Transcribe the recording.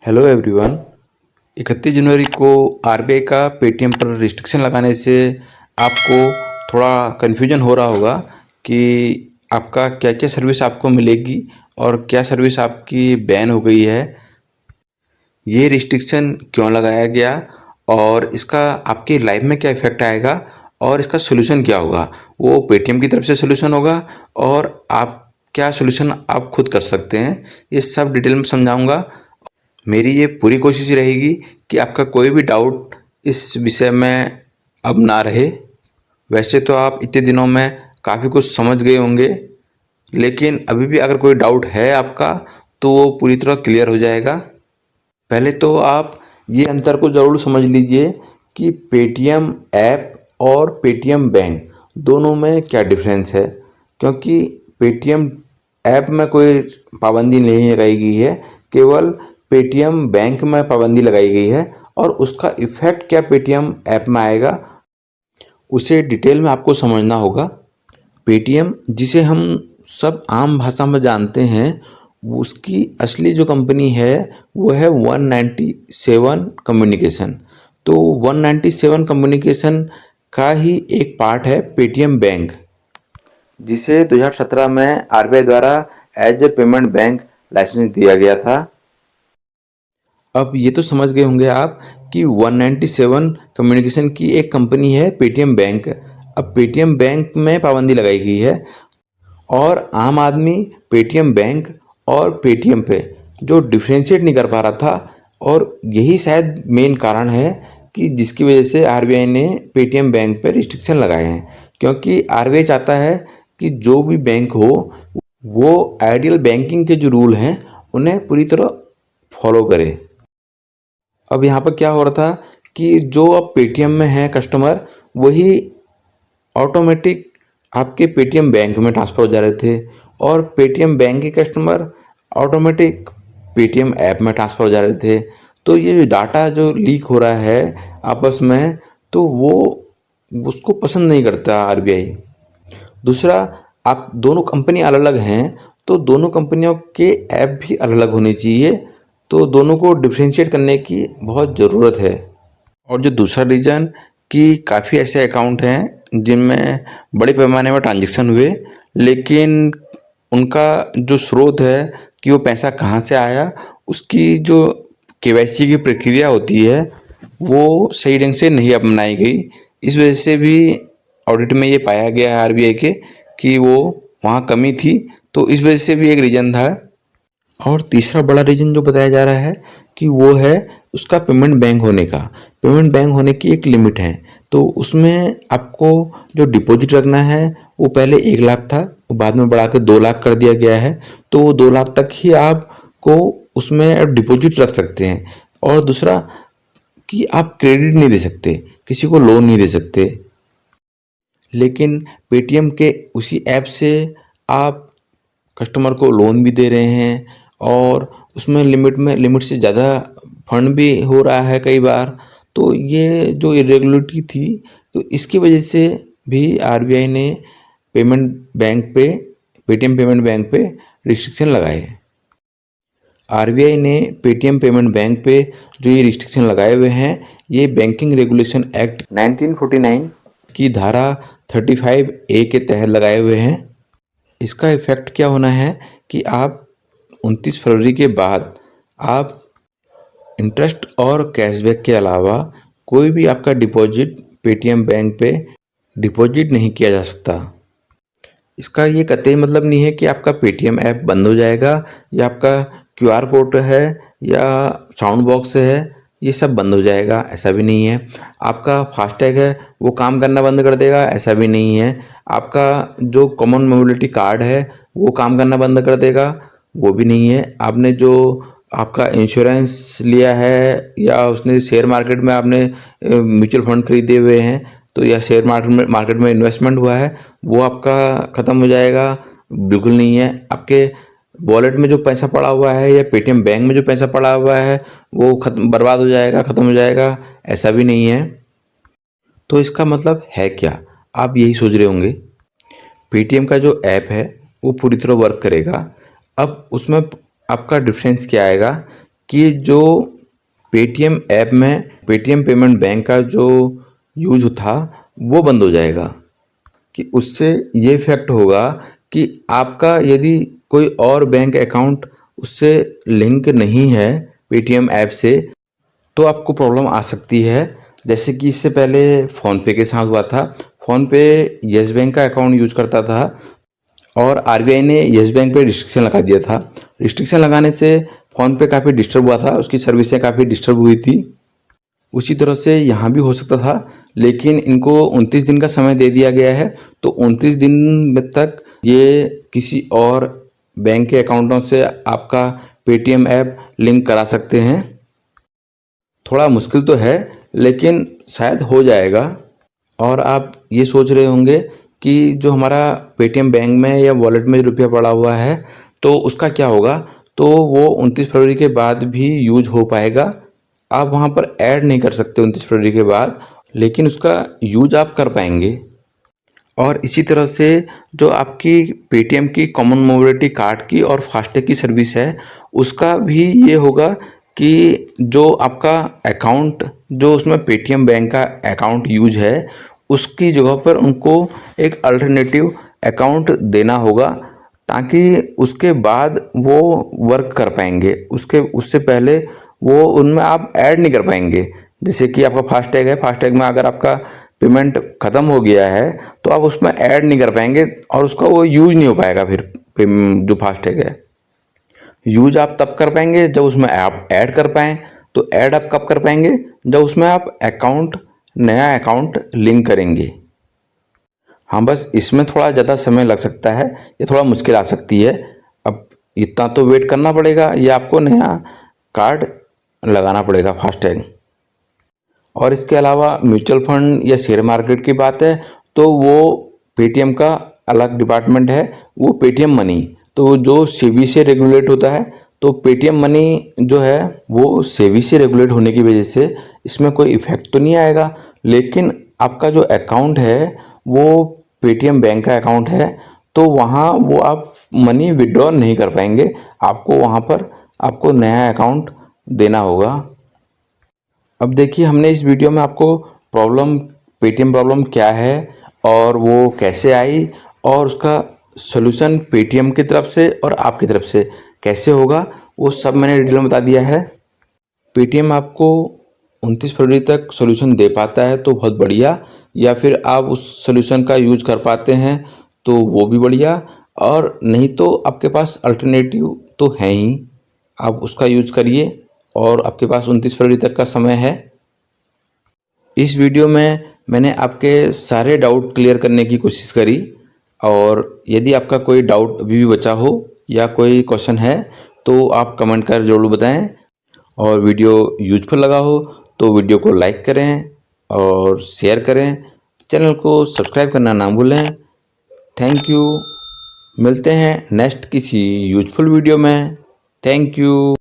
Hello everyone. 31 जनवरी को RBI का Paytm पर रिस्ट्रिक्शन लगाने से आपको थोड़ा कन्फ्यूजन हो रहा होगा कि आपका क्या क्या सर्विस आपको मिलेगी और क्या सर्विस आपकी बैन हो गई है। ये रिस्ट्रिक्शन क्यों लगाया गया और इसका आपकी लाइफ में क्या इफ़ेक्ट आएगा और इसका सोल्यूशन क्या होगा। वो पेटीएम की तरफ से सोल्यूशन होगा और आप क्या सोल्यूशन आप खुद कर सकते हैं, ये सब डिटेल में समझाऊंगा। मेरी ये पूरी कोशिश रहेगी कि आपका कोई भी डाउट इस विषय में अब ना रहे। वैसे तो आप इतने दिनों में काफ़ी कुछ समझ गए होंगे, लेकिन अभी भी अगर कोई डाउट है आपका तो वो पूरी तरह क्लियर हो जाएगा। पहले तो आप ये अंतर को ज़रूर समझ लीजिए कि पेटीएम ऐप और पेटीएम बैंक दोनों में क्या डिफरेंस है, क्योंकि पेटीएम ऐप में कोई पाबंदी नहीं लगाई गई है, केवल पेटीएम बैंक में पाबंदी लगाई गई है और उसका इफ़ेक्ट क्या पेटीएम ऐप में आएगा उसे डिटेल में आपको समझना होगा। पेटीएम जिसे हम सब आम भाषा में जानते हैं, उसकी असली जो कंपनी है वो है 197 कम्युनिकेशन। तो 197 कम्युनिकेशन का ही एक पार्ट है पेटीएम बैंक, जिसे 2017 में आरबीआई द्वारा as a payment bank licence दिया गया था। अब ये तो समझ गए होंगे आप कि 197 कम्युनिकेशन की एक कंपनी है पेटीएम बैंक। अब पेटीएम बैंक में पाबंदी लगाई गई है और आम आदमी पेटीएम बैंक और पेटीएम पे जो डिफ्रेंशिएट नहीं कर पा रहा था, और यही शायद मेन कारण है कि जिसकी वजह से आरबीआई ने पेटीएम बैंक पे रिस्ट्रिक्शन लगाए हैं। क्योंकि आरबीआई चाहता है कि जो भी बैंक हो वो आइडियल बैंकिंग के जो रूल हैं उन्हें पूरी तरह फॉलो करे। अब यहाँ पर क्या हो रहा था कि जो अब पेटीएम में है कस्टमर, वही ऑटोमेटिक आपके पेटीएम बैंक में ट्रांसफ़र हो जा रहे थे और पेटीएम बैंक के कस्टमर ऑटोमेटिक पेटीएम ऐप में ट्रांसफ़र हो जा रहे थे। तो ये जो डाटा जो लीक हो रहा है आपस में, तो वो उसको पसंद नहीं करता आरबीआई। दूसरा, आप दोनों कंपनी अलग अलग हैं तो दोनों कंपनियों के ऐप भी अलग अलग होने चाहिए, तो दोनों को डिफ्रेंशिएट करने की बहुत ज़रूरत है। और जो दूसरा रीज़न कि काफ़ी ऐसे अकाउंट हैं जिनमें बड़े पैमाने में ट्रांजैक्शन हुए, लेकिन उनका जो स्रोत है कि वो पैसा कहाँ से आया, उसकी जो केवाईसी की प्रक्रिया होती है वो सही ढंग से नहीं अपनाई गई। इस वजह से भी ऑडिट में ये पाया गया है आरबीआई के कि वो वहाँ कमी थी, तो इस वजह से भी एक रीज़न था। और तीसरा बड़ा रीज़न जो बताया जा रहा है कि वो है उसका पेमेंट बैंक होने का। पेमेंट बैंक होने की एक लिमिट है, तो उसमें आपको जो डिपॉजिट रखना है वो पहले 1 लाख था, वो बाद में बढ़ा के 2 लाख कर दिया गया है। तो 2 लाख तक ही आपको उसमें डिपॉजिट रख सकते हैं। और दूसरा कि आप क्रेडिट नहीं दे सकते, किसी को लोन नहीं दे सकते। लेकिन पेटीएम के उसी ऐप से आप कस्टमर को लोन भी दे रहे हैं और उसमें लिमिट से ज़्यादा फंड भी हो रहा है कई बार। तो ये जो इरेगुलरिटी थी, तो इसकी वजह से भी आरबीआई ने पेटीएम पेमेंट बैंक पे रिस्ट्रिक्शन लगाए। आरबीआई ने पेटीएम पेमेंट बैंक पे जो ये रिस्ट्रिक्शन लगाए हुए हैं, ये बैंकिंग रेगुलेशन एक्ट 1949 की धारा 35A के तहत लगाए हुए हैं। इसका इफ़ेक्ट क्या होना है कि आप 29 फरवरी के बाद आप इंटरेस्ट और कैशबैक के अलावा कोई भी आपका डिपॉजिट पेटीएम बैंक पे डिपॉजिट नहीं किया जा सकता। इसका ये कतई मतलब नहीं है कि आपका पेटीएम ऐप बंद हो जाएगा या आपका क्यूआर कोड है या साउंड बॉक्स है ये सब बंद हो जाएगा, ऐसा भी नहीं है। आपका फास्टैग है वो काम करना बंद कर देगा, ऐसा भी नहीं है। आपका जो कॉमन मोबिलिटी कार्ड है वो काम करना बंद कर देगा, वो भी नहीं है। आपने जो आपका इंश्योरेंस लिया है या उसने शेयर मार्केट में आपने म्यूचुअल फंड खरीदे हुए हैं, तो या शेयर मार्केट में इन्वेस्टमेंट हुआ है, वो आपका ख़त्म हो जाएगा, बिल्कुल नहीं है। आपके वॉलेट में जो पैसा पड़ा हुआ है या पेटीएम बैंक में जो पैसा पड़ा हुआ है वो बर्बाद हो जाएगा, ख़त्म हो जाएगा, ऐसा भी नहीं है। तो इसका मतलब है क्या, आप यही सोच रहे होंगे। पेटीएम का जो ऐप है वो पूरी तरह वर्क करेगा। अब उसमें आपका डिफरेंस क्या आएगा कि जो पेटीएम ऐप में पेटीएम पेमेंट बैंक का जो यूज था वो बंद हो जाएगा। कि उससे ये इफ़ेक्ट होगा कि आपका यदि कोई और बैंक अकाउंट उससे लिंक नहीं है पेटीएम ऐप से, तो आपको प्रॉब्लम आ सकती है। जैसे कि इससे पहले फ़ोनपे के साथ हुआ था। फ़ोनपे येस बैंक का अकाउंट यूज करता था और आरबीआई ने येस बैंक पे रिस्ट्रिक्शन लगा दिया था। रिस्ट्रिक्शन लगाने से फ़ोनपे काफ़ी डिस्टर्ब हुआ था, उसकी सर्विसें काफ़ी डिस्टर्ब हुई थी। उसी तरह से यहाँ भी हो सकता था, लेकिन इनको 29 दिन का समय दे दिया गया है। तो 29 दिन में तक ये किसी और बैंक के अकाउंटों से आपका पेटीएम ऐप लिंक करा सकते हैं। थोड़ा मुश्किल तो है, लेकिन शायद हो जाएगा। और आप ये सोच रहे होंगे कि जो हमारा पेटीएम बैंक में या वॉलेट में रुपया पड़ा हुआ है तो उसका क्या होगा। तो वो 29 फरवरी के बाद भी यूज हो पाएगा। आप वहाँ पर ऐड नहीं कर सकते 29 फरवरी के बाद, लेकिन उसका यूज आप कर पाएंगे। और इसी तरह से जो आपकी पेटीएम की कॉमन मोबिलिटी कार्ड की और फास्टैग की सर्विस है, उसका भी ये होगा कि जो आपका अकाउंट जो उसमें पेटीएम बैंक का अकाउंट यूज है, उसकी जगह पर उनको एक अल्टरनेटिव अकाउंट देना होगा, ताकि उसके बाद वो वर्क कर पाएंगे। उससे पहले वो उनमें आप ऐड नहीं कर पाएंगे। जैसे कि आपका फास्टैग है, फास्टैग में अगर आपका पेमेंट ख़त्म हो गया है तो आप उसमें ऐड नहीं कर पाएंगे और उसका वो यूज नहीं हो पाएगा। फिर जो फास्टैग है यूज आप तब कर पाएंगे जब उसमें आप ऐड कर पाएँ। तो ऐड आप कब कर पाएंगे, जब उसमें आप नया अकाउंट लिंक करेंगे। हाँ, बस इसमें थोड़ा ज़्यादा समय लग सकता है, ये थोड़ा मुश्किल आ सकती है। अब इतना तो वेट करना पड़ेगा, ये आपको नया कार्ड लगाना पड़ेगा फास्टैग। और इसके अलावा म्यूचुअल फंड या शेयर मार्केट की बात है तो वो पेटीएम का अलग डिपार्टमेंट है, वो पेटीएम मनी। तो जो सेबी से रेगुलेट होता है, तो पेटीएम मनी जो है वो सेबी से रेगुलेट होने की वजह से इसमें कोई इफ़ेक्ट तो नहीं आएगा। लेकिन आपका जो अकाउंट है वो पेटीएम बैंक का अकाउंट है, तो वहाँ वो आप मनी विड्रॉ नहीं कर पाएंगे। आपको वहाँ पर आपको नया अकाउंट देना होगा। अब देखिए, हमने इस वीडियो में आपको पेटीएम प्रॉब्लम क्या है और वो कैसे आई और उसका सॉल्यूशन पेटीएम की तरफ से और आपकी तरफ से कैसे होगा, वो सब मैंने डिटेल में बता दिया है। पेटीएम आपको 29 फरवरी तक सॉल्यूशन दे पाता है तो बहुत बढ़िया, या फिर आप उस सॉल्यूशन का यूज कर पाते हैं तो वो भी बढ़िया, और नहीं तो आपके पास अल्टरनेटिव तो है ही, आप उसका यूज करिए और आपके पास 29 फरवरी तक का समय है। इस वीडियो में मैंने आपके सारे डाउट क्लियर करने की कोशिश करी, और यदि आपका कोई डाउट अभी भी बचा हो या कोई क्वेश्चन है तो आप कमेंट कर जरूर बताएं। और वीडियो यूजफुल लगा हो तो वीडियो को लाइक करें और शेयर करें। चैनल को सब्सक्राइब करना ना भूलें। Thank you. मिलते हैं नेक्स्ट किसी यूजफुल वीडियो में। Thank you.